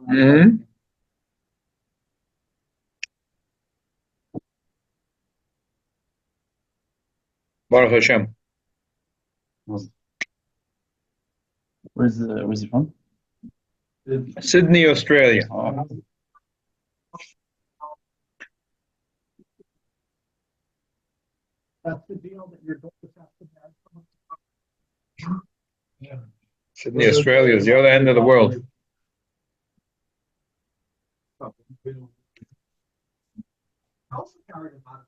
Mhm. Baruch Hashem. Where's he from? Sydney, Australia. That's the deal that your daughters have to marry. Sydney, Australia is the other end of the world. Also carried a lot of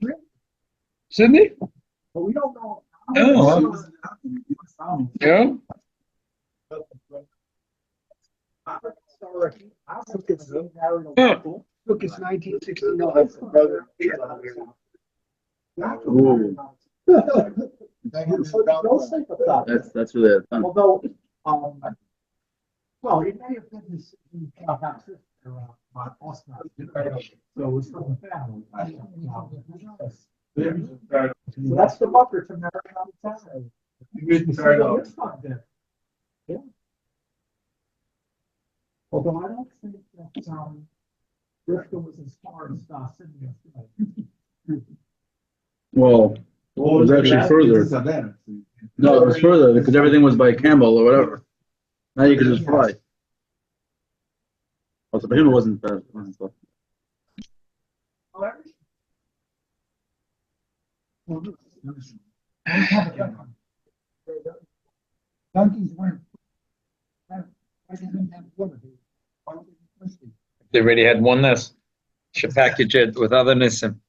Yeah. Sydney? But we don't know. Oh. Yeah. Look, it's 1969. That's really fun. Although, well, it may have been this my Oscar. So it was from the family. So that's the mother to American Town. It's not there. Yeah. Although I don't think that Rivka was as far as Sydney. Well, it was actually further. No, it was further because everything was by camel or whatever. Now you could just fly. Also, but him it wasn't bad. Donkeys weren't. I didn't have one. They already had one nest. Should package it with other nisim.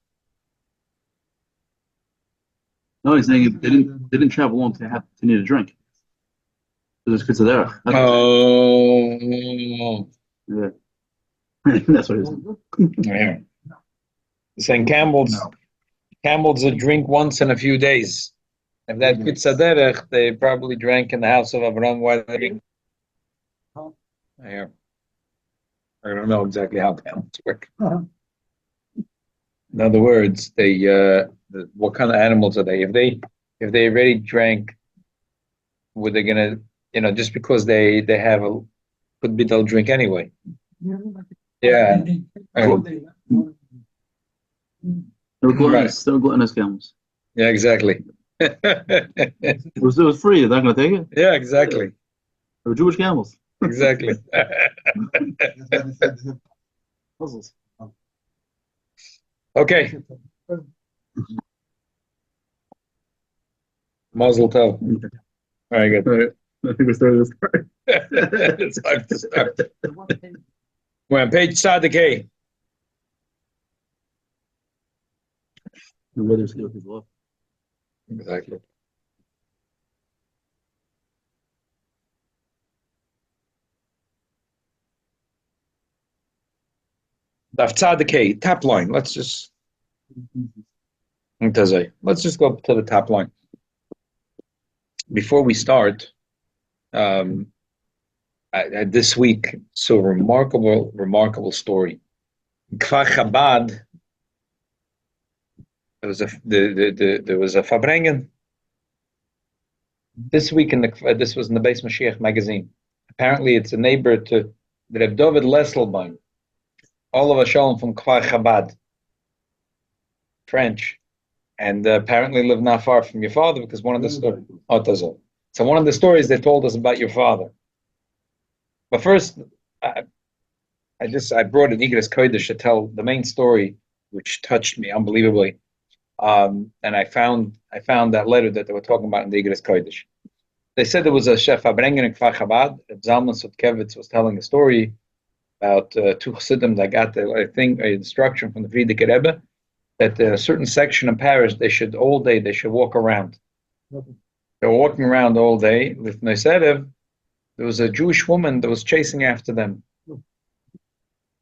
No, he's saying they didn't travel long to need a drink. There's kids there. Oh. Yeah. That's what it is. Yeah. Saying Campbell's a drink once in a few days. If that pizza derech, they probably drank in the house of Avram while they drink. Yeah. I don't know exactly how Campbell's work. In other words, what kind of animals are they? If they already drank, were they gonna, just because they have could be they'll drink anyway. Yeah. They're gluttonous camels. Yeah, exactly. It was free. They're not gonna take it. Yeah, exactly. They were Jewish camels. Exactly. Puzzles. Okay. Mazel tov. All right, good. All right. I think we started this part. It's hard to start. We're on page Tzaddik. The weather scale is low. Exactly. Daf Tzaddik, top line. Let's just go up to the top line. Before we start, this week saw a remarkable story. In Kfar Chabad, there was a Fabrengen. This week this was in the Beis Mashiach magazine. Apparently, it's a neighbor to the Reb David Lesselbein. All of us shalom from Kfar Chabad, French, and apparently live not far from your father because one of the stories. So one of the stories they told us about your father. But first, I brought an Iggeres Kodesh to tell the main story, which touched me unbelievably. And I found that letter that they were talking about in the Iggeres Kodesh. They said there was a Chef Abrengen in Kfar Chabad. Zalman Sutkevitz was telling a story about two Chassidim that got an instruction from the Frierdiker Rebbe that a certain section of parish they should walk around. They were walking around all day with Noiserev. There was a Jewish woman that was chasing after them.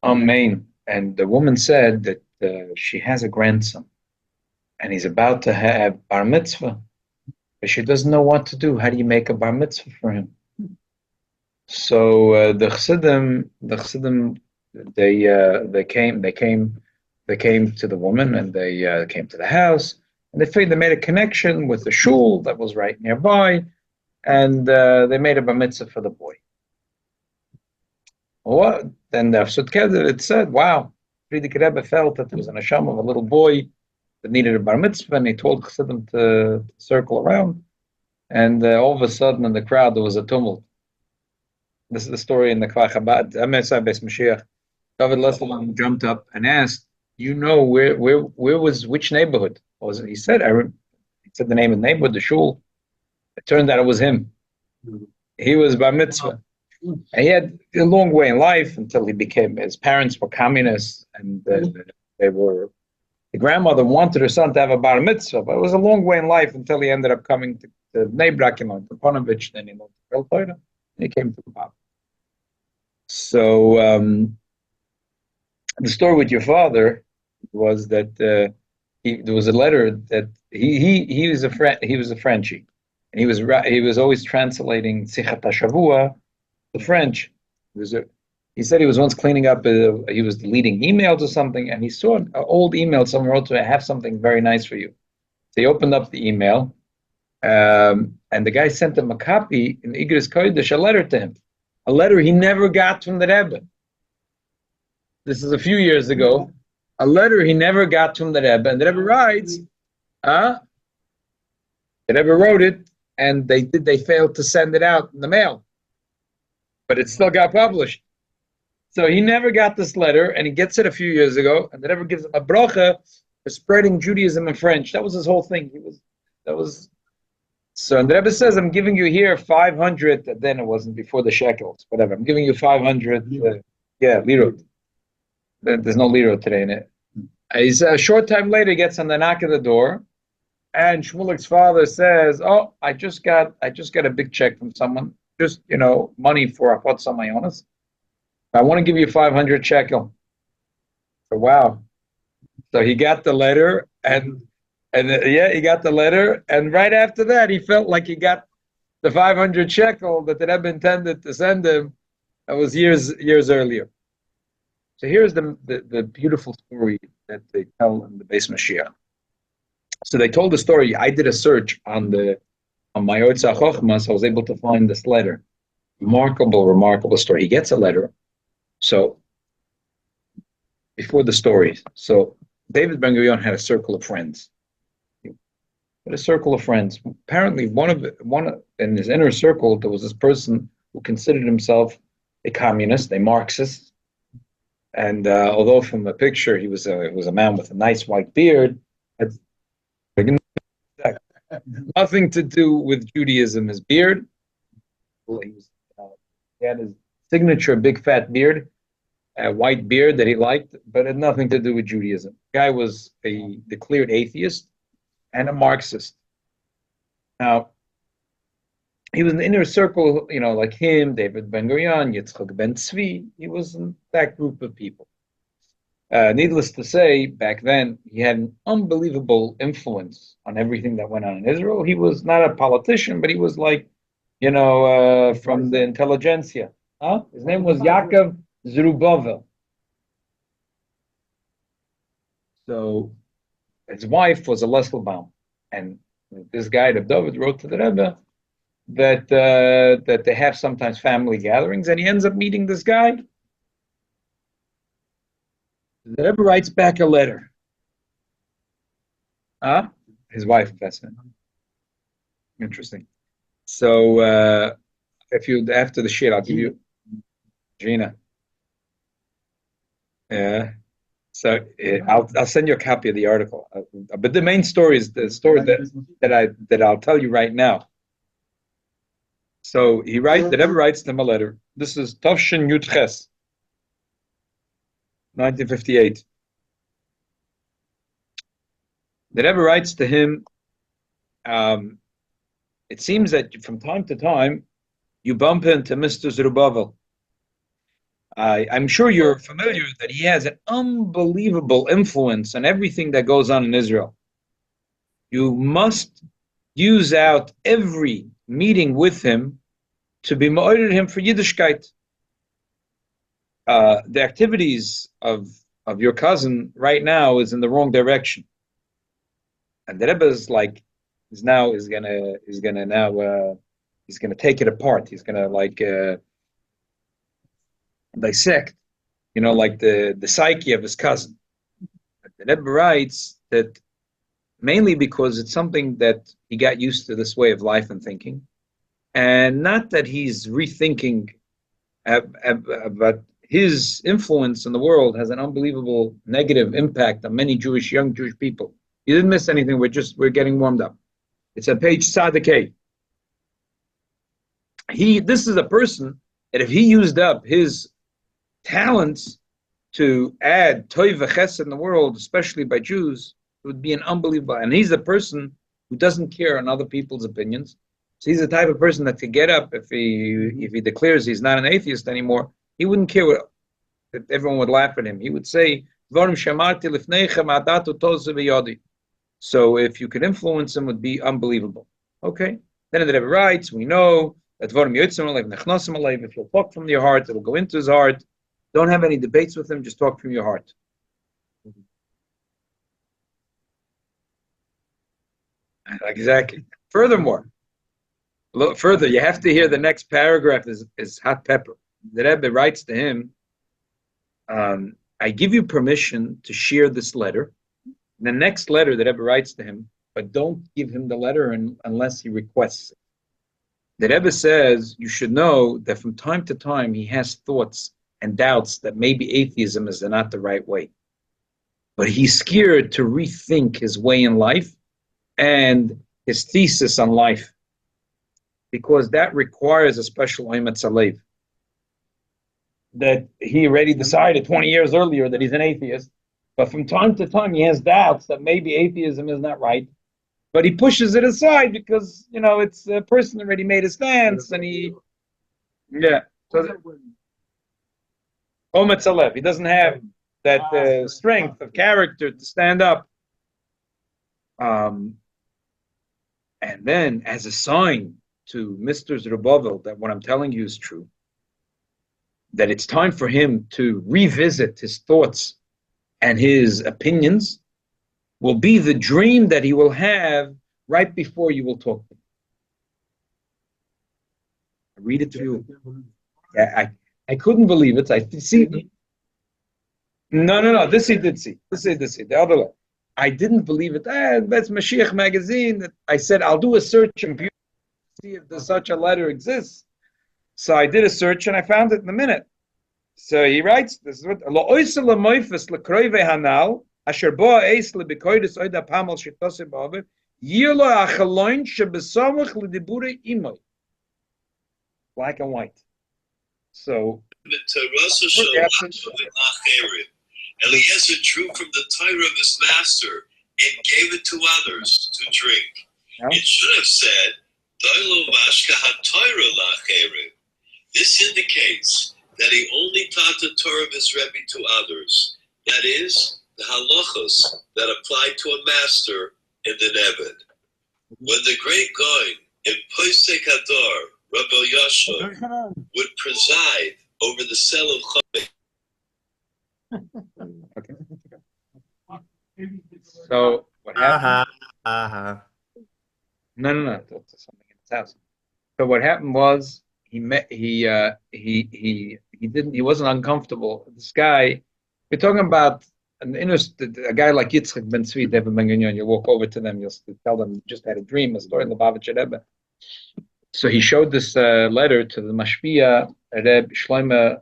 Amen. And the woman said that she has a grandson, and he's about to have bar mitzvah, but she doesn't know what to do. How do you make a bar mitzvah for him? So the Chassidim, they came to the woman, and they came to the house, And they figured they made a connection with the shul that was right nearby, and they made a bar mitzvah for the boy. What? Then the Afsut Keder, it said, wow, Frierdiker Rebbe felt that there was an neshama of a little boy that needed a bar mitzvah, and he told Chassidim to circle around. And all of a sudden in the crowd, there was a tumult. This is the story in the Kvar Chabad. David Leslie jumped up and asked, "You know where was which neighborhood?" Was it? He said, he said the name of the neighborhood, the shul. It turned out it was him. He was bar mitzvah. And he had a long way in life until he became. His parents were communists, and they were. The grandmother wanted her son to have a bar mitzvah, but it was a long way in life until he ended up coming to Bnei Brak, he learned to Ponovich, then he learned to Bel Torah, and he came to the Papa. So the story with your father was that there was a letter that he was a Frenchie, and he was always translating Hateshuvah to French. He said he was once cleaning up. He was deleting emails or something, and he saw an old email someone wrote to him, "I have something very nice for you." So he opened up the email, and the guy sent him a copy in Iggeres Kodesh, a letter to him, a letter he never got from the Rebbe. This is a few years ago. A letter he never got from the Rebbe, and the Rebbe writes, the Rebbe wrote it, and they failed to send it out in the mail, but it still got published. So he never got this letter, and he gets it a few years ago, and the Rebbe gives him a bracha for spreading Judaism in French. That was his whole thing. So, and the Rebbe says, "I'm giving you here 500." Then it wasn't before the shekels, whatever. I'm giving you 500. Lirot. There's no lirot today in it. He's a short time later, he gets on the knock of the door, and Shmulik's father says, "Oh, I just got a big check from someone. Just money for Achot Samayonis. I want to give you 500 shekel." So wow. So he got the letter, and he got the letter, and right after that, he felt like he got the 500 shekel that the Rebbe intended to send him. That was years earlier. So here's the beautiful story that they tell in the Beis Mashiach. So they told the story. I did a search on my Otzah Chochma, so I was able to find this letter. Remarkable story. He gets a letter. So before the story, so David Ben-Gurion had a circle of friends. Apparently, one in his inner circle, there was this person who considered himself a communist, a Marxist, and although from the picture he was a man with a nice white beard, had nothing to do with Judaism. His beard, he had his signature big fat beard, a white beard that he liked, but it had nothing to do with Judaism. The guy was a declared atheist and a Marxist. Now, he was in the inner circle, like him, David Ben-Gurion, Yitzchak Ben Tzvi. He was in that group of people. Needless to say, back then, he had an unbelievable influence on everything that went on in Israel. He was not a politician, but he was like, from the intelligentsia. His name was Yaakov Zerubbabel. So his wife was a Lesselbaum, and this guy, Reb David, wrote to the Rebbe that they have sometimes family gatherings, and he ends up meeting this guy. The Rebbe writes back a letter. His wife, that's it. Interesting. So after the shit, I'll give you Gina. Yeah. So I'll send you a copy of the article. But the main story is the story that I'll tell you right now. So the Rebbe writes them a letter. This is Tavshin Yud Ches, 1958. The Rebbe writes to him, it seems that from time to time you bump into Mr. Zerubbabel. I'm sure you're familiar that he has an unbelievable influence on everything that goes on in Israel. You must use out every meeting with him to be ma'ored him for Yiddishkeit. The activities of your cousin right now is in the wrong direction. And the Rebbe is like, he's gonna take it apart. He's gonna dissect, like the psyche of his cousin. The Rebbe writes that mainly because it's something that he got used to this way of life and thinking, and not that he's rethinking, but his influence in the world has an unbelievable negative impact on many young Jewish people. You didn't miss anything. We're getting warmed up. It's on page Sadek. This is a person that if he used up his talents to add toiv v'chesed in the world, especially by Jews, it would be an unbelievable. And he's a person who doesn't care on other people's opinions. So he's the type of person that could get up if he declares he's not an atheist anymore. He wouldn't care that everyone would laugh at him. He would say, so if you could influence him, it would be unbelievable. Okay. Then the Rebbe writes, we know that if you'll talk from your heart, it'll go into his heart. Don't have any debates with him, just talk from your heart. Exactly. Furthermore, look further, you have to hear the next paragraph is hot pepper. The Rebbe writes to him, I give you permission to share this letter. The next letter the Rebbe writes to him, but don't give him the letter unless he requests it. The Rebbe says you should know that from time to time he has thoughts and doubts that maybe atheism is not the right way. But he's scared to rethink his way in life and his thesis on life, because that requires a special oimetz halev. That he already decided 20 years earlier that he's an atheist, but from time to time he has doubts that maybe atheism is not right, but he pushes it aside because, it's a person already made a stance, and he oimetz halev. He doesn't have that strength of character to stand up. And then, as a sign to Mr. Zerubbabel that what I'm telling you is true, that it's time for him to revisit his thoughts and his opinions, will be the dream that he will have right before you will talk to him. I read it to you. I couldn't believe it. I see. No. This he did see. This he did see. The other way. I didn't believe it. That's Mashiach magazine. I said, I'll do a search and see if there's such a letter exists. So I did a search and I found it in a minute. So he writes, this is what black and white. So Eliezer drew from the Torah of his master and gave it to others to drink. It should have said, Doilo Mashka HaTorah La'acherim. This indicates that he only taught the Torah of his Rebbe to others. That is, the halachos that apply to a master and an Eved. When the great Goin in Posek Hadar, Rabbi Yashua, would preside over the cell of Chomei. Okay. So what happened? No. That's something in his house. So what happened was he wasn't uncomfortable. This guy, we're talking about a guy like Yitzchak ben Tzvi, David ben Gurion. You walk over to them, you'll tell them you just had a dream, a story in the Lubavitcher Rebbe. So he showed this letter to the Mashpia Reb Shlomo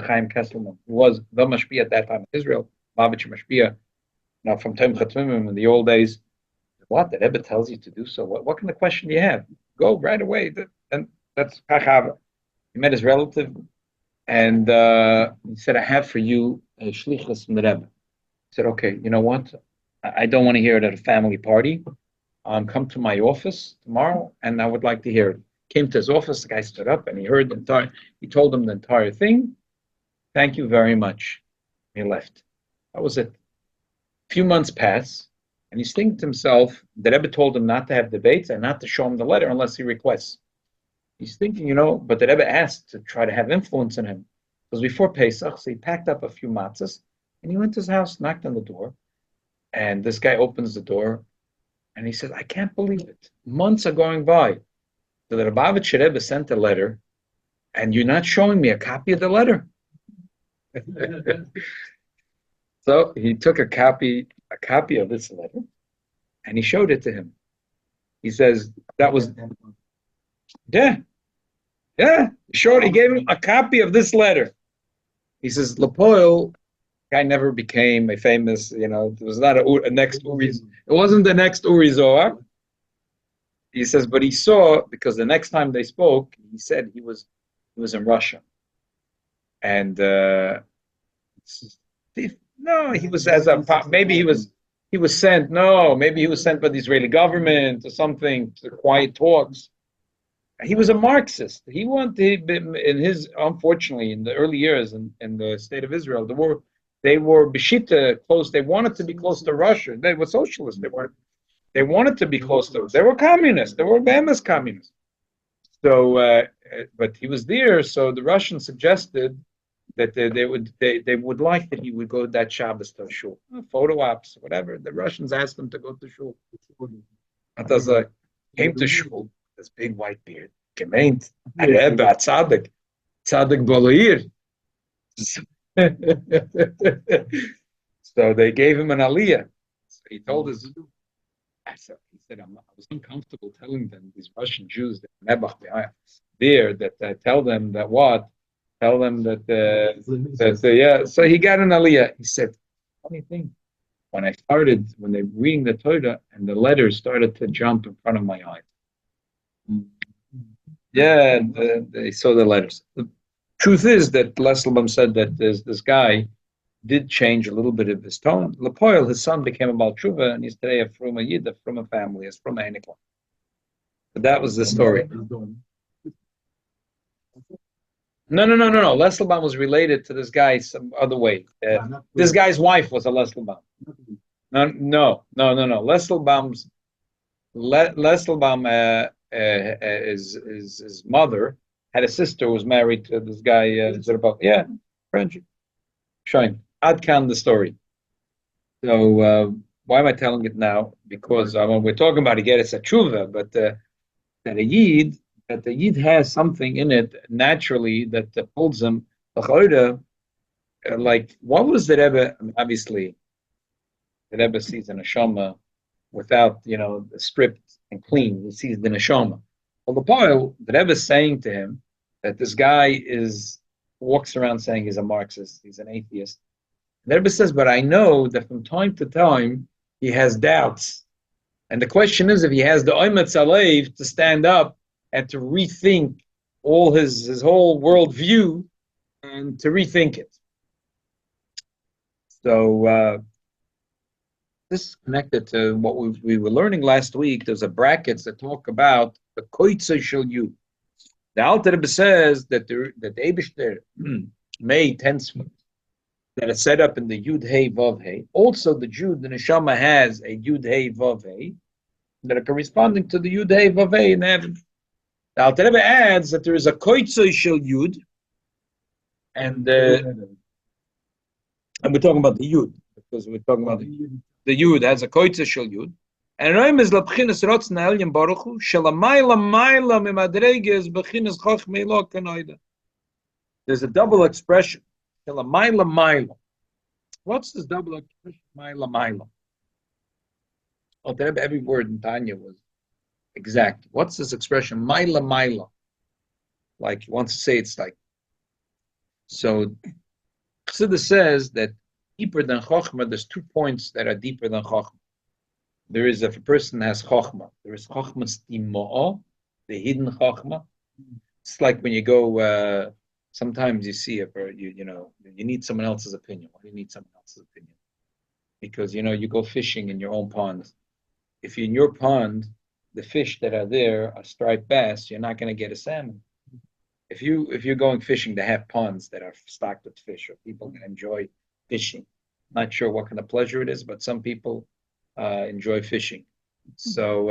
Chaim Kesselman, who was the Mashpia at that time in Israel, Lubavitcher Mashpia. Now from Tom Chatmimim in the old days, what the Rebbe tells you to do so. What kind of question do you have? Go right away. And that's Kachava. He met his relative, and he said, "I have for you a shlichus from the Rebbe." He said, "Okay, you know what? I don't want to hear it at a family party. Come to my office tomorrow, and I would like to hear it." Came to his office. The guy stood up, and he heard the entire. He told him the entire thing. Thank you very much. He left. That was it. A few months pass, and he's thinking to himself, the Rebbe told him not to have debates and not to show him the letter unless he requests. He's thinking, but the Rebbe asked to try to have influence on him. It was before Pesach, so he packed up a few matzahs, and he went to his house, knocked on the door, And this guy opens the door, and he said, I can't believe it. Months are going by. So the Lubavitcher Rebbe sent a letter, and you're not showing me a copy of the letter. So he took a copy of this letter, and he showed it to him. He says, that was, yeah. He gave him a copy of this letter. He says, Lepoil, guy never became a famous, it was not a next Uri. It wasn't the next Uri Zohar. He says, but he saw, because the next time they spoke, he said he was in Russia. And no, he was maybe he was sent by the Israeli government or something to quiet talks. He was a Marxist. He wanted, unfortunately, in the early years in the state of Israel, they were Beshita close. They wanted to be close to Russia. They were socialists. They wanted to be close to. They were communists. They were Bemis communists. So, but he was there. So the Russians suggested that they would like that he would go that Shabbos to shul, photo ops, whatever. The Russians asked him to go to shul. Atazai came to shul. This big white beard. Gemeint, Rebbe, Tzadik Balair. So they gave him an aliyah. So he told us, he said, I was uncomfortable telling them, these Russian Jews, that tell them that what? Tell them that, So he got an aliyah. He said, funny thing, when they were reading the Torah, and the letters started to jump in front of my eyes. Yeah, they saw the letters. The truth is that Leslie said that this guy did change a little bit of his tone. Lepoil, his son, became a Hateshuvah, and he's today a Fruma Yid, from a family, is from a Heinikla. But that was the story. No. Leslebam was related to this guy some other way. This guy's wife was a Leslebam. No. Leslebam, his mother had a sister who was married to this guy. French. Shine. Adkan the story. So why am I telling it now? Because when we're talking about Iggeres Hateshuvah, but that the Yid has something in it naturally that pulls him. Like, what was the Rebbe? Obviously, the Rebbe sees an neshama without, stripped and clean. He sees the neshama. Well, the Rebbe is saying to him that this guy walks around saying he's a Marxist, he's an atheist. The Rebbe says, but I know that from time to time he has doubts. And the question is if he has the Oimetz Alev to stand up and to rethink all his whole worldview and to rethink it. So this is connected to what we were learning last week. There's a brackets that talk about the Koitze Shel Yud. The Alter Rebbe says that the Eibishter made 10 sfos that are set up in the Yud Hey Vav Hey. Also, the neshama has a Yud Hey Vav Hey that are corresponding to the Yud Hey Vav Hey in heaven. The Alter Rebbe adds that there is a Koitze Shel Yud, and we're talking about the Yud because we're talking about the Yud has a Koitze Shel Yud. And Roim is labchinas rotzen ha'elyon baruch hu shelamayla mayla mimadreges bechinas chochmei lo kanoida. There's a double expression. Shelamayla mayla. What's this double expression? Mayla mayla. Oh, every word in Tanya was exact. What's this expression? Mayla mayla. Like you want to say it's like. So Chassidus says that deeper than chochma, there's 2 points that are deeper than chochma. There is, if a person has chokhmah, there is chokhmah stimo'ah, the hidden chokhmah. It's like when you go, sometimes you see you need someone else's opinion. Why do you need someone else's opinion? Because, you go fishing in your own pond. If in your pond, the fish that are there are striped bass, you're not going to get a salmon. If you're going fishing to have ponds that are stocked with fish, or people can enjoy fishing. Not sure what kind of pleasure it is, but some people enjoy fishing. So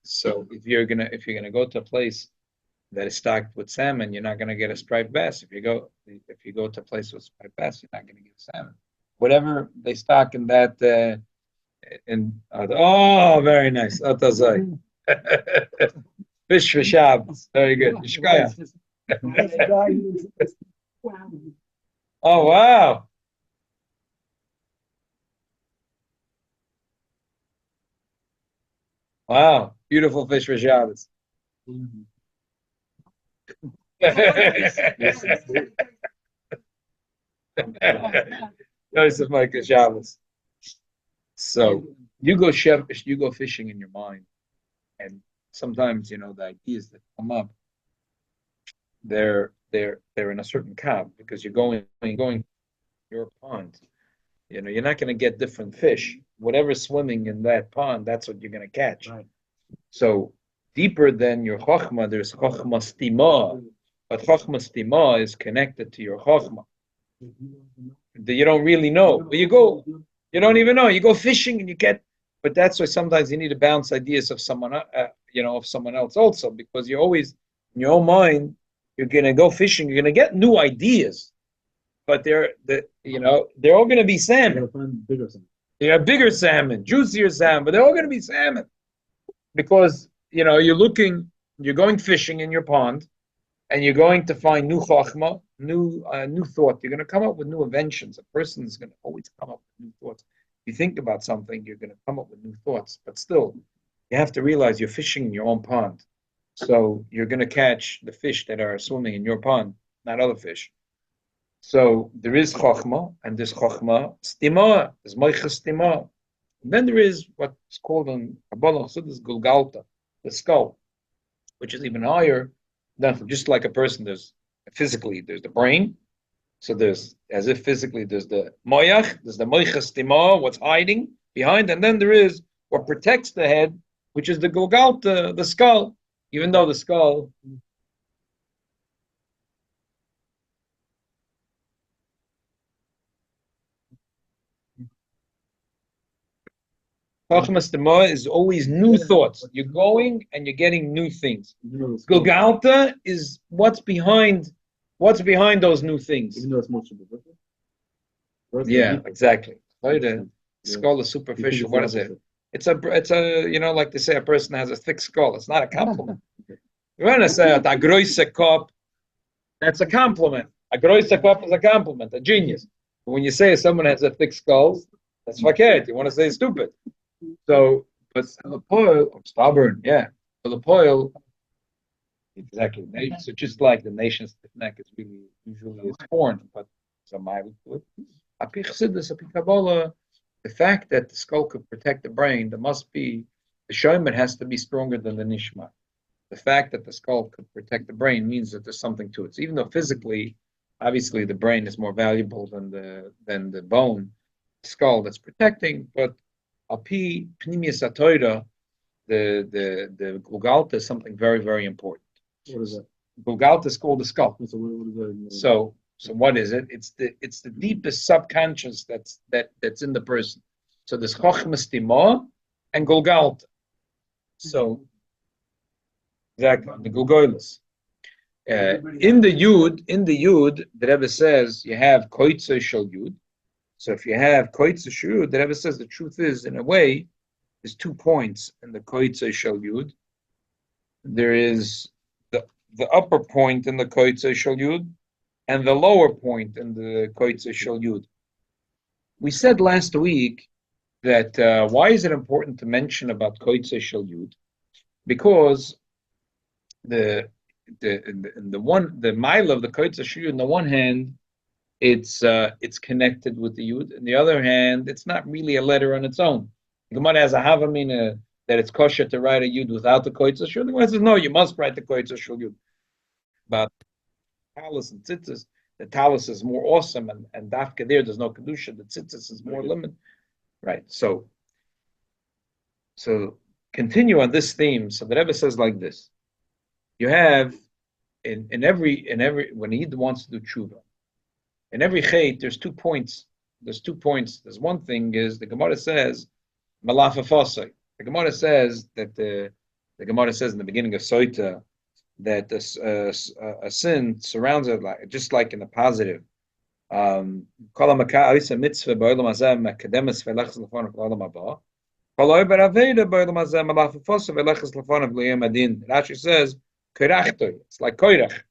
if you're gonna go to a place that is stocked with salmon, you're not gonna get a striped bass. If you go to a place with striped bass, you're not gonna get salmon. Whatever they stock in that And oh, very nice. Atazai. Fish for Shabbos. Very good. Yishkaya. Oh wow. Wow. Beautiful fish for Shabbos. Yosef Micah Shabbos. So you go fishing in your mind, and sometimes the ideas that come up, they're in a certain cab because you're going your pond. You're not going to get different fish. Whatever's swimming in that pond, that's what you're going to catch. Right. So deeper than your chokhmah, there's chokhmah stima, but chokhmah stima is connected to your chokhmah. You don't really know, but you don't even know. You go fishing and you get, but that's why sometimes you need to bounce ideas of someone, of someone else also, because you're always in your own mind. You're gonna go fishing. You're gonna get new ideas, but they're all gonna be salmon. They are bigger salmon, juicier salmon, but they're all gonna be salmon because you're going fishing in your pond, and you're going to find new chachma, new thought. You're going to come up with new inventions. A person is going to always come up with new thoughts. If you think about something, you're going to come up with new thoughts. But still, you have to realize you're fishing in your own pond. So you're going to catch the fish that are swimming in your pond, not other fish. So there is chachma, and there's chachma stima, there's moicha stima. And then there is what's called in Kabbalah Chassidus Gulgalta, the skull, which is even higher. Just like a person, there's the brain. So there's physically there's the moyach, there's the moichas tima, what's hiding behind, and then there is what protects the head, which is the gulgalta, the skull. Even though the skull Chachmas Tema is always new thoughts. You're going and you're getting new things. Gulgalta is what's behind those new things. Even though it's more superficial. Yeah, exactly. The skull is superficial. What is it? It's a like they say, a person has a thick skull. It's not a compliment. You want to say a große Kopf, that's a compliment. A große Kopf is a compliment, a genius. But when you say someone has a thick skull, that's fakert. You want to say stupid. So, but Lepoil, stubborn, yeah. Lepoil, exactly. So just like the nation's stiff neck is usually is foreign, but the fact that the skull could protect the brain, the shayman has to be stronger than the nishma. The fact that the skull could protect the brain means that there's something to it. So even though physically, obviously, the brain is more valuable than the bone, skull that's protecting, but Api Pnimius Atoira, the Gulgalta is something very, very important. What is that? Gulgalta is called the skull. So what is that? So what is it? It's the deepest subconscious that's in the person. So there's Chochmas Tima and Gulgalta. So exactly the Gulgoilus. In the Yud, the Rebbe says you have Koitze Shel Yud. So if you have Koitze Shel Yud, the Rebbe says the truth is, in a way, there's 2 points in the Koitze Shel Yud. There is the upper point in the Koitze Shel Yud and the lower point in the Koitze Shel Yud. We said last week that why is it important to mention about Koitze Shel Yud? Because the mile of the Koitze Shel Yud, on the one hand, it's connected with the Yud. On the other hand, it's not really a letter on its own. The Gemara has a Havamina that it's kosher to write a Yud without the Koitze Shel Yud. The Gemara says, no, you must write the Koitze Shel Yud. But talus and tzitzis, the talus is more awesome, and dafka there's no kedusha. The tzitzis is more limited. Right. So continue on this theme. So the Rebbe says like this. You have in every when Yid wants to do tshuva, in every chait, there's 2 points. There's one thing is the Gemara says, malafafasai. The Gemara says that the Gemara says in the beginning of Soita that a sin surrounds it just like in the positive. Rashi says, it's like koirach.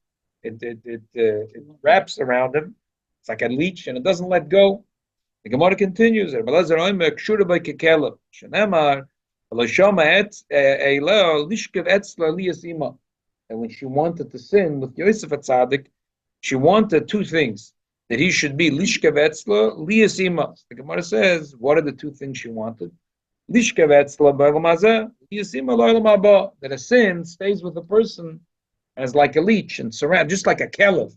It wraps around him. It's like a leech, and it doesn't let go. The Gemara continues. And when she wanted to sin with Yosef Atzadik, she wanted two things: that he should be lishkev etzla liyas ima. The Gemara says, what are the two things she wanted? Lishkev etzla b'olam hazeh, liyas ima l'olam haba. That a sin stays with a person as like a leech and surround, just like a kelev.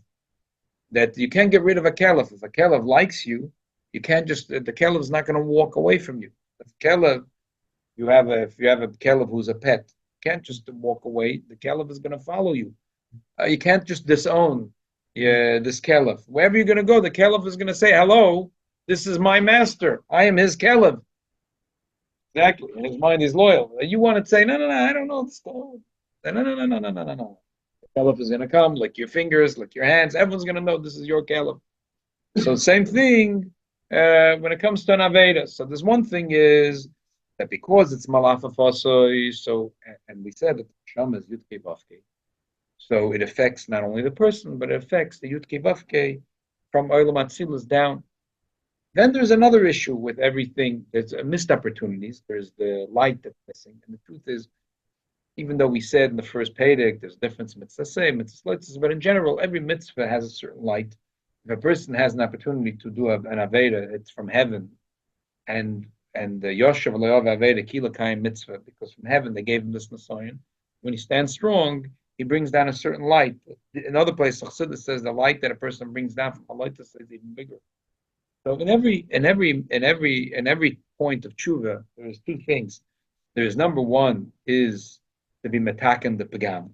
That you can't get rid of a kelev. If a kelev likes you, you can't just, the kelev is not going to walk away from you. If kelev, if you have a kelev who's a pet, you can't just walk away. The kelev is going to follow you. You can't just disown this kelev. Wherever you're going to go, the kelev is going to say, hello, this is my master. I am his kelev. Exactly. In his mind, he's loyal. You want to say, no, I don't know. No. The kelev is going to come, lick your fingers, lick your hands. Everyone's going to know this is your kelev. So same thing when it comes to an Aveda. So there's one thing is that because it's Malafa Fasoi, so, and we said that Shama is Yudke Vavke. So it affects not only the person, but it affects the Yudke Vavke from Olam Atzilus down. Then there's another issue with everything. There's missed opportunities. There's the light that's missing. And the truth is, even though we said in the first Pedic, there's a difference in mitzvah, but in general, every mitzvah has a certain light. If a person has an opportunity to do an Aveda, it's from heaven. And the Yoshev Aleov Aveda Kila Kaim mitzvah, because from heaven they gave him this Nisayon. When he stands strong, he brings down a certain light. In other places, Chassidus says the light that a person brings down from Halaita is even bigger. So in every point of tshuva, there's two things. There's number one is to be metaken the pagam.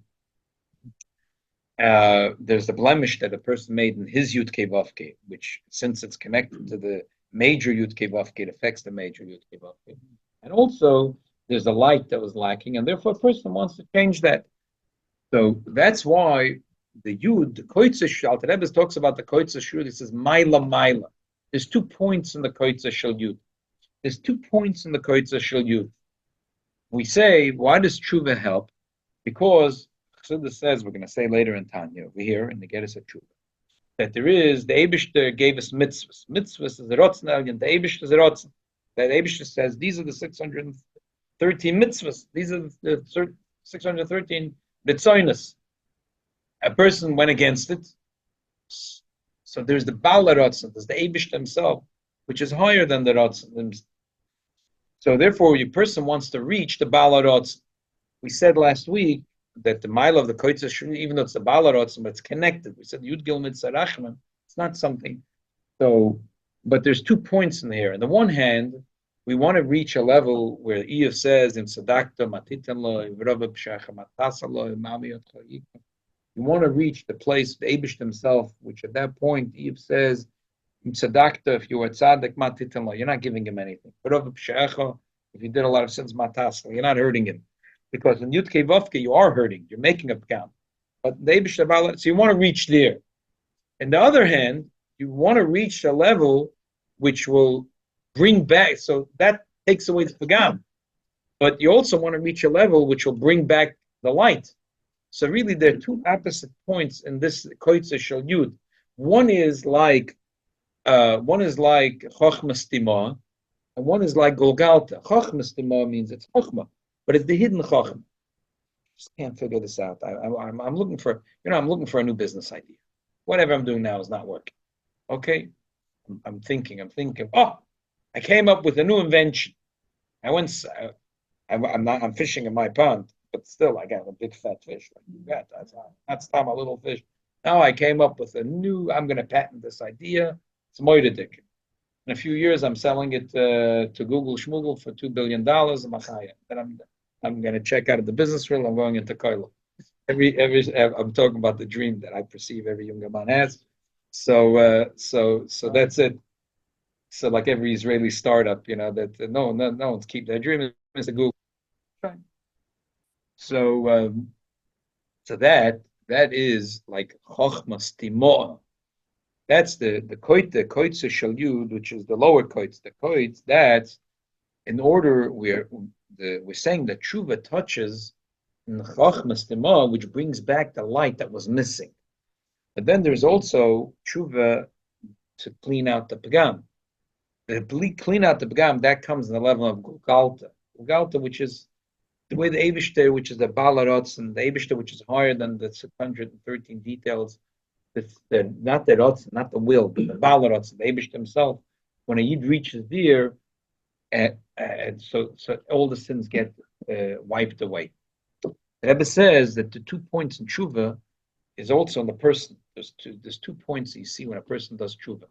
There's the blemish that a person made in his Yudke Vavke, which since it's connected to the major Yudke Vavke, it affects the major Yudke Vavke. And also there's a light that was lacking, and therefore a person wants to change that. So that's why the Yud, the Koitza Shul, the Rebbe talks about the Koitza Shul, he says Maila. There's 2 points in the Koitza Shul Yud. There's 2 points in the Koitza Shul Yud. We say, why does Tshuva help? Because Chassidus says, we're going to say later in Tanya, over here in the Iggeres of Tshuva, that there is, the Eibishter gave us mitzvahs. Mitzvahs is a rotzen, and the Eibishter is a rotzen. That Eibishter says, these are the 613 mitzvahs. These are the 613 Ritzoinus. A person went against it. So there's the Baal Rotzen, there's the Eibishter himself, which is higher than the Rotzen. So therefore, your person wants to reach the Baal Rotzen. We said last week that the mile of the Koitza Shul, even though it's the Baal Rotzen, but it's connected. We said Yud Gil Mitzvah Rachman. It's not something. So, but there's 2 points in here. On the one hand, we want to reach a level where Iyov says, "Im Sadakta Matitan Lo, Vrava Pshacha Matasa Lo, Mami Otchayik." You want to reach the place, the Eibush himself, which at that point, Iyov says, "Im Sadakta, if you were tzaddik Matitan Lo, you're not giving him anything. Vrava Pshacha, if you did a lot of sins Matasa, you're not hurting him, because in Yudke Vavke you are hurting. You're making a count. But the Eibush, so you want to reach there. On the other hand, you want to reach a level which will bring back, so that takes away the pagam. But you also want to reach a level which will bring back the light. So really there are 2 opposite points in this Koitza Shel Yud. One is like Chochma Stima, and one is like Golgalta. Chochma Stima means it's Chochma, but it's the hidden Chochma. Just can't figure this out. I'm looking for, I'm looking for a new business idea. Whatever I'm doing now is not working. Okay? I'm thinking, oh, I came up with a new invention. I'm fishing in my pond, but still I got a big fat fish. That's not my little fish. Now I came up with I'm going to patent this idea. It's moidedik. In a few years, I'm selling it to Google Schmoogle for $2 billion. Then I'm going to check out of the business world. I'm going into Koilo. I'm talking about the dream that I perceive every young man has. So that's it. So like every Israeli startup, that no one's keep their dream is a Google. So that is like Chochma Stimoa. That's the Koitza Shel Yud, which is the lower Koitz. The Koitz, that's in order, we're saying that tshuva touches in the chachmas tema, which brings back the light that was missing. But then there's also tshuva to clean out the pagam. The clean out the pagam, that comes in the level of Gulgalta. Gulgalta, which is the way the Eibishter, which is the Balarotz, and the Eibishter, which is higher than the 613 details, not the Rotz, not the will, but the Balarotz, the Eibishter himself. When a Yid reaches there, so all the sins get wiped away. The Rebbe says that the 2 points in tshuva is also in the person. There's 2 points that you see when a person does tshuva.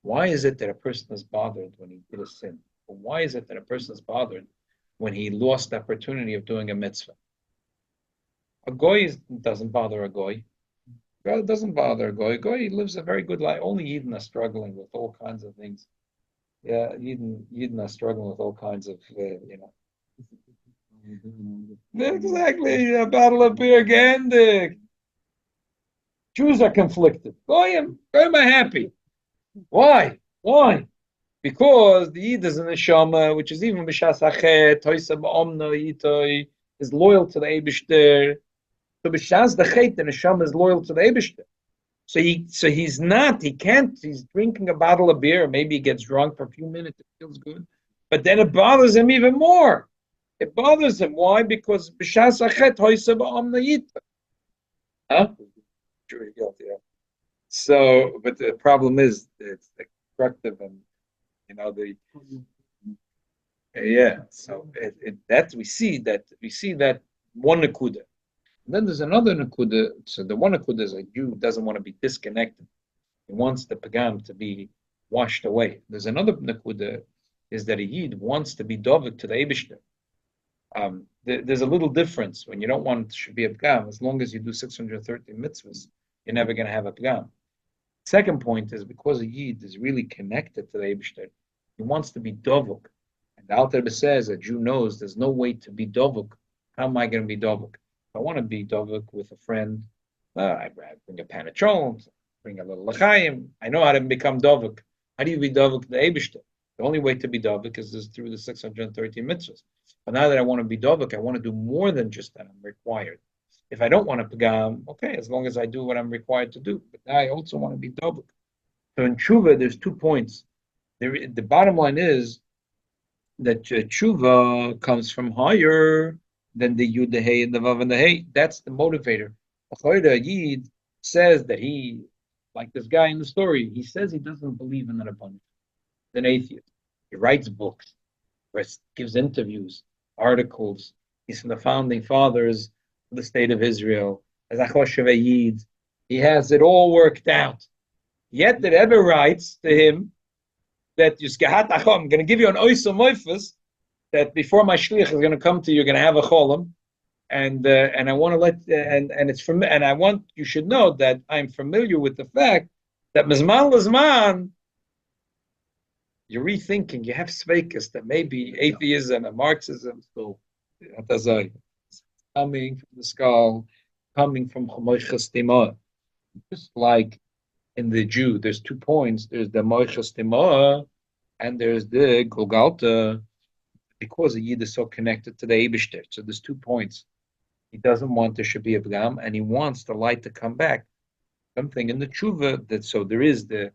Why is it that a person is bothered when he did a sin? Or why is it that a person is bothered when he lost the opportunity of doing a mitzvah? A goy doesn't bother a goy. God doesn't bother a goy. A goy lives a very good life. Only Yidden are struggling with all kinds of things. Yeah, Yidden are struggling with all kinds of, Exactly, a battle of beer again. Jews are conflicted. Goyim are happy. Why? Because the Yid is an neshama, which is even b'shas hachet, toisa ba'omna yitoi, is loyal to the Eibishter. So b'shas the chet, the neshama is loyal to the Eibishter. So he can't. He's drinking a bottle of beer. Maybe he gets drunk for a few minutes. It feels good, but then it bothers him even more. It bothers him. Why? Because b'shas hachet toisa ba'omna yitoi. Huh? Sure, you're guilty. Yeah. So, but the problem is it's destructive, and So we see that one nakuda. And then there's another nakuda. So the one nakuda is a Jew who doesn't want to be disconnected. He wants the pagam to be washed away. There's another nakuda is that a Yid wants to be dovik to the Eibishter. There's a little difference when you don't want it to be a pagam. As long as you do 613 mitzvahs, you're never going to have a pagam. Second point is because a Yid is really connected to the Eibishter, he wants to be dovuk. And the Alter Rebbe says a Jew knows there's no way to be dovuk. How am I going to be dovuk? If I want to be dovuk with a friend, I bring a pan of cholent, bring a little l'chaim. I know how to become dovuk. How do you be dovuk to the Eibishter? The only way to be dovuk is through the 613 mitzvahs. But now that I want to be dovuk, I want to do more than just that I'm required. If I don't want to pagam, okay, as long as I do what I'm required to do. But now I also want to be dovuk. So in tshuva, there's 2 points. The bottom line is that tshuva comes from higher than the yud, the hey, and the vav, and the hey. That's the motivator. A Yid says that he, like this guy in the story, he says he doesn't believe in an abundance. He's an atheist. He writes books, gives interviews, articles. He's from the founding fathers of the state of Israel. As Hateshuvah Yid, he has it all worked out. Yet the Rebbe writes to him that I'm going to give you an oisel moifus, that before my shliach is going to come to you, you're going to have a cholam, and I want to I want you should know that I'm familiar with the fact that mizman l'zman, you're rethinking, you have sveikas that maybe atheism and Marxism still coming from the skull, coming from chomoichas timah, just like in the Jew, there's 2 points. There's the moichas timah, and there's the golgalta. Because a Yid is so connected to the Eibishter, so there's 2 points. He doesn't want there should be a pagam, and he wants the light to come back. Something in the tshuva that so there is the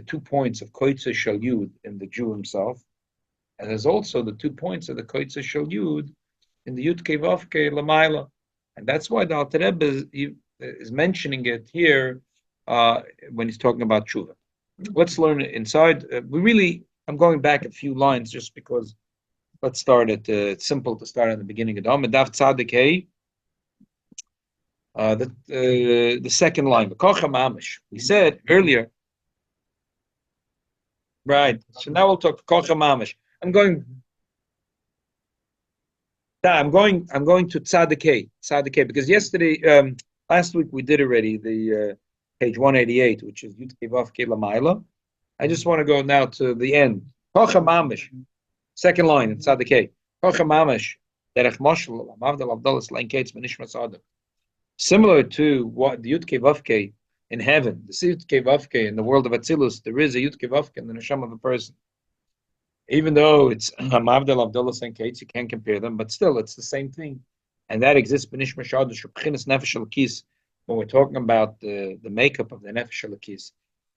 2 points of koitze shel yud in the Jew himself, and there's also the 2 points of the koitze shel yud in the yud kevavke lamaila, and that's why the Alter Rebbe is mentioning it here when he's talking about tshuva. Let's learn it inside. I'm going back a few lines just because. Let's start at it's simple to start at the beginning of the Daf Tzadik Hey. The second line, Kocha Mamish. We said earlier, right? So now we'll talk Kocha Mamish. I'm going to Tzadik Hey, because last week we did already the page 188, which is Yud Kevav Ke Lamaila. I just want to go now to the end. Kocha Mamish. Second line in Tzadik Hey. Kocha Mamish. Derech Moshel. Mavdal Avdalas Lein Kates Benishmas Adam. Similar to what the Yud Kevavke in heaven, the Yud Kevavke in the world of Atzilus, there is a Yud Kevavke in the neshama of a person. Even though it's Mavdal Abdullah and Kates, you can't compare them, but still, it's the same thing. And that exists b'nish mashadish b'chinas nefesh alakis when we're talking about the makeup of the nefesh alakis,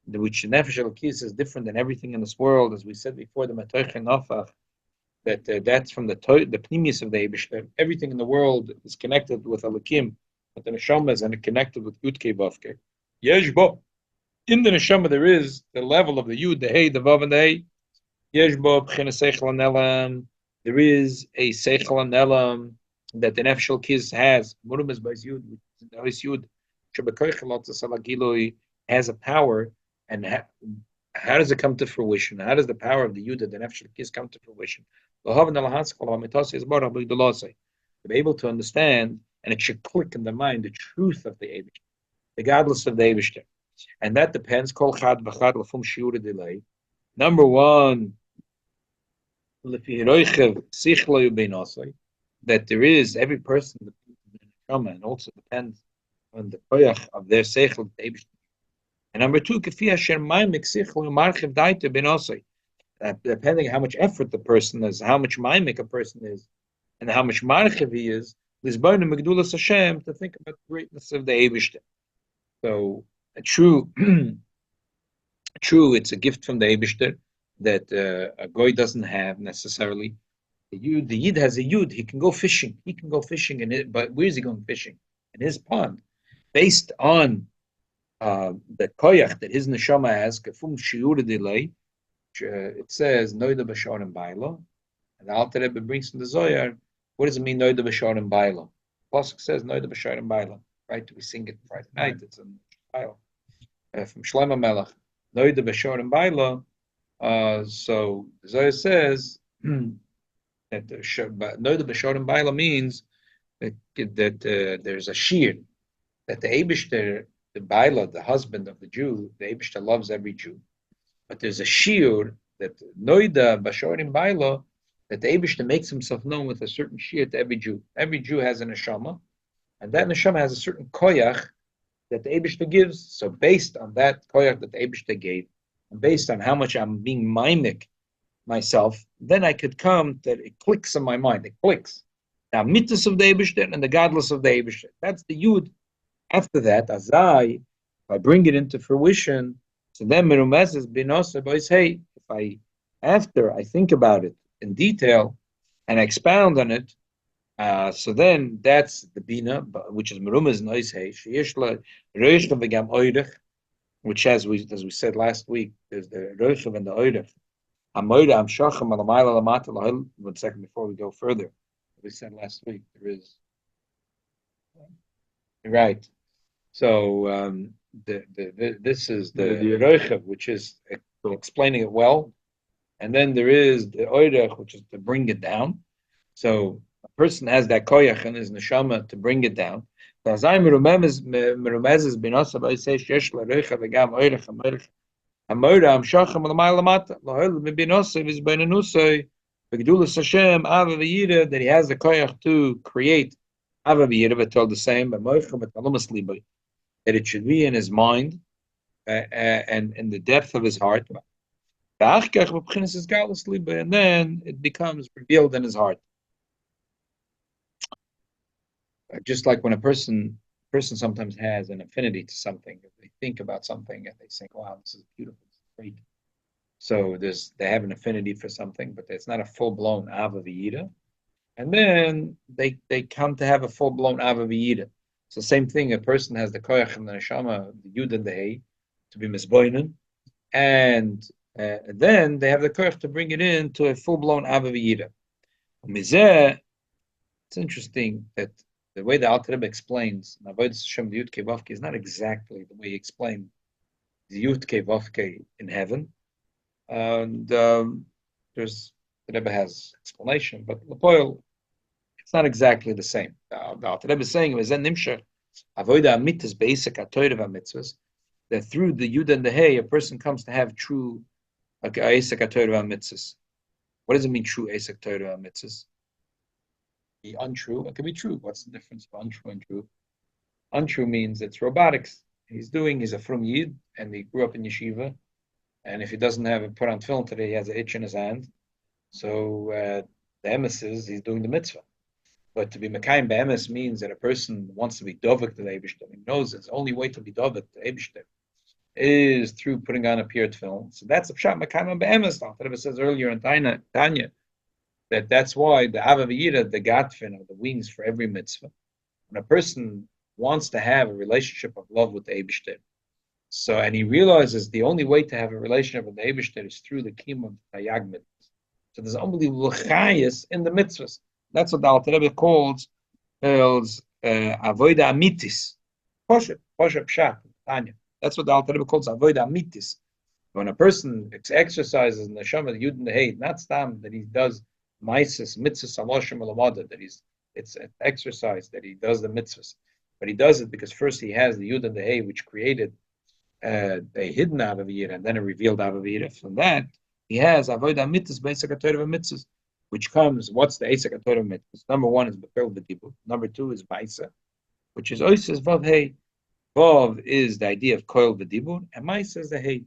which the nefesh alakis is different than everything in this world, as we said before. The matoich nafach, that that's from the pneumius of the Eibishter. Everything in the world is connected with alakim, but the neshama is connected with yudke vavke. Yeshbo, in the neshama there is the level of the yud, the hey, the vav, and the hey. There is a seichel and elam that the nefesh alakis has. Murum is by yud, which is the yud. Shebekoich has a power, and how does it come to fruition? How does the power of the yud, the nefesh alakis, come to fruition? To be able to understand, and it should click in the mind, the truth of the Eibishter, regardless of the Eibishter, and that depends. Kol chad v'chad l'fum shiur delay. Number one, that there is every person, and also depends on the koyach of their seichel. And number two, depending on how much effort the person is, how much mimik a person is, and how much marchiv he is, to think about the greatness of the Eibishter. So, true, it's a gift from the Eibishter that a goy doesn't have necessarily. The yid has a yud. He can go fishing. But where's he going fishing? In his pond, based on the koyach that his neshama has. Kafum shiur delay. It says noida b'shar and baila, and the Alter Rebbe brings from the Zohar. What does it mean noida b'shar and baila? Pasuk says noida b'shar and baila. Right? We sing it Friday night. It's a file from Shlomo Melech. Noida b'shar and baila. So the Zohar says that noida b'shar and baila means that there's a shiur, that the Eibishter, the baila, the husband of the Jew, the Eibishter loves every Jew. But there's a shiur that noida b'shorim baila, that the Eibishter makes himself known with a certain shiur to every Jew. Every Jew has a neshama, and that neshama has a certain koyach that the Eibishter gives. So based on that koyach that the Eibishter gave, and based on how much I'm being mimic myself, then I could come that it clicks in my mind. It clicks. Now, mitzvahs of the Eibishter and the godless of the Eibishter. That's the yud. After that, if I bring it into fruition, so then merumezes binosa boys. Hey, after I think about it in detail and I expound on it, so then that's the bina, which is merumez nois hey sheishla roishla v'gam oidich, which as we said last week, there's the roishla and the oidich. Amoida am shacham alamayla lamata lahil. 1 second before we go further, we said last week there is right. So this is the roichev, which is explaining it well, and then there is the oirech, which is to bring it down. So a person has that koyach in his neshama to bring it down. So as I merumezes binasa by say shesh la roichev v'gam oirech amoirech amoira am shacham l'mayla mata lahol binasa is benanusay v'gedulas Hashem ava v'yira, that he has the koyach to create ava v'yira, but told the same but moichem but alumas libay, that it should be in his mind and in the depth of his heart. And then it becomes revealed in his heart. Just like when a person sometimes has an affinity to something, if they think about something and they think, wow, this is beautiful, this is great. So they have an affinity for something, but it's not a full-blown Ava V'yira. And then they come to have a full-blown Ava V'yira. So same thing, a person has the koyach and the neshama, the yud and the hey, to be misboinen, and then they have the koyach to bring it into a full-blown ava v'yira. Mizeh, it's interesting that the way the Alter Rebbe explains Avodas Hashem the Yud Kei Vavke is not exactly the way he explained the Yud Kei Vavke in heaven, and the Rebbe has explanation, but Lepoil, it's not exactly the same. The Alter Rebbe is saying that through the Yud and the Hey, a person comes to have true Eisek HaTorah mitzvahs. What does it mean, true Eisek Torah mitzvahs? Be untrue, it can be true. What's the difference of untrue and true? Untrue means it's robotics. He's a from Yid, and he grew up in yeshiva, and if he doesn't have a put on film today, he has an itch in his hand, So the emes is he's doing the mitzvah. But to be Mekayim be'emes means that a person wants to be dovek to the Eibishter. He knows it's the only way to be dovek to the Eibishter is through putting on a pure tefillin. So that's a pshat Mekayim be'emes. It says earlier in Tanya that that's why the Avaviyira, the gatfin, or the wings for every mitzvah. When a person wants to have a relationship of love with the Eibishter, so and he realizes the only way to have a relationship with the Eibishter is through the kiyum of Tayag mitzvahs. So there's unbelievable chayas in the mitzvahs. That's what the Alter Rebbe calls avoida amitis. Poshet pshat, Tanya. That's what the Alter Rebbe calls avoida amitis. When a person exercises in the Neshama, the Yud and the Heid, not stam that he does maisis, mitzvahs, aloshim alamada, that it's an exercise that he does the mitzvahs, but he does it because first he has the Yud and the Heid, which created a hidden Avaviyir and then a revealed Avaviyir. From that, he has avoida mitzvahs, basic Torah mitzvahs, which comes, what's the Asik Torah mitzvahs? Number one is Befel B'Dibur. Number two is Maisa, which is Oises Vav Hey. Vav is the idea of Koil B'Dibur, and Maisa is the Hey.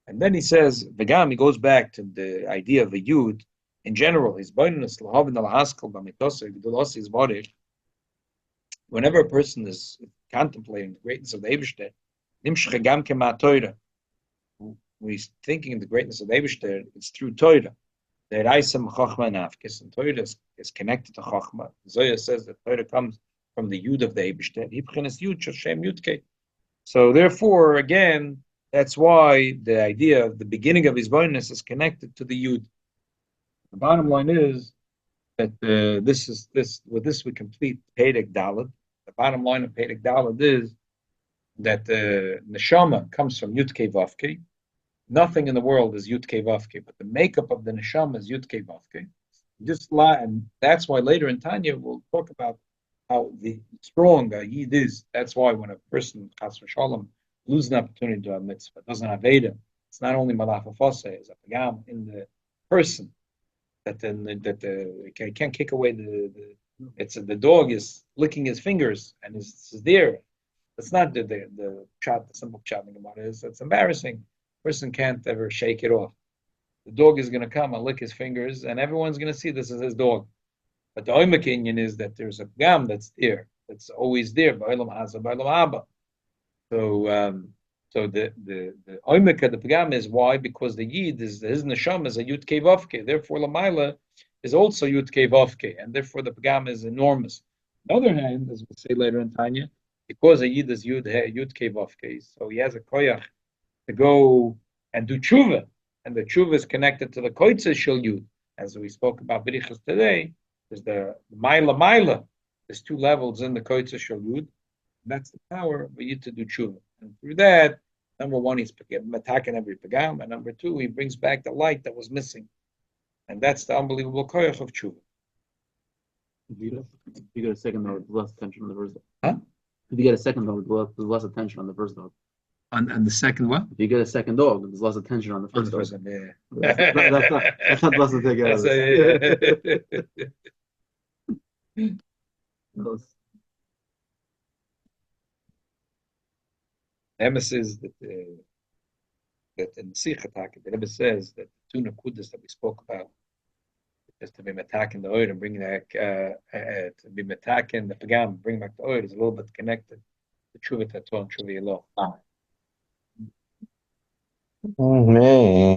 And then he says, V'gam, he goes back to the idea of a Yud. In general, his Boinus, L'havin Al-Haskal, B'Mitosei, V'Dolosi, is Vorich. Whenever a person is contemplating the greatness of the Eibishter, Nimshche Gam Kema Torah, when he's thinking of the greatness of the Eibishter, it's through Torah. The Raisam Chochma Nafkis, and Torah is connected to Chochma. Zoya says that Torah comes from the Yud of the Eibishter. Hibchenes Yud Shoshem Yudke. So therefore, again, that's why the idea of the beginning of his bonus is connected to the Yud. The bottom line is that with this we complete Perek Daled. The bottom line of Perek Daled is that the Neshama comes from Yudke Vavke. Nothing in the world is Yud-Kei Vav-Kei, but the makeup of the Neshama is Yud-Kei Vav-Kei. And that's why later in Tanya we'll talk about how the strong Yid is. That's why when a person, Chas v'Shalom, loses an opportunity to do a mitzvah, doesn't have Veda, it's not only Malach Afoseh, it's a pagam in the person that he can't kick away the dog is licking his fingers and is there. It's not the simple chat in the Gemara is. It's embarrassing. Person can't ever shake it off. The dog is going to come and lick his fingers, and everyone's going to see this is his dog. But the oimek inyan is that there's a gam that's there, that's always there. So the oimek of the pagam is why? Because the yid is his neshama is a yud kei vavke. Therefore, lamaila is also yud kei vavke, and therefore the pagam is enormous. On the other hand, as we say later in Tanya, because a yid is yud kei vavke, so he has a koyach to go and do tshuva, and the tshuva is connected to the koitzah shel yud. As we spoke about b'richas today, there's the maila. There's two levels in the koitzah shel yud. That's the power for you to do tshuva, and through that, number one, he's attacking every pagam, and number two, he brings back the light that was missing, and that's the unbelievable koyach of tshuva. You get a second note, less attention on the first. Huh? If you get a second dog, there's less attention on the first dog. On the second what? If you get a second dog, there's less attention on the first dog. Yeah. That's not less attention. Emes that in Sikhatak, the Rebbe says that the two nakudas that we spoke about is to be attacking the oil and bring back to be attacking the pagam, bring back the oil is a little bit connected to Tshuva Tato and Tshuva Yelo. Man,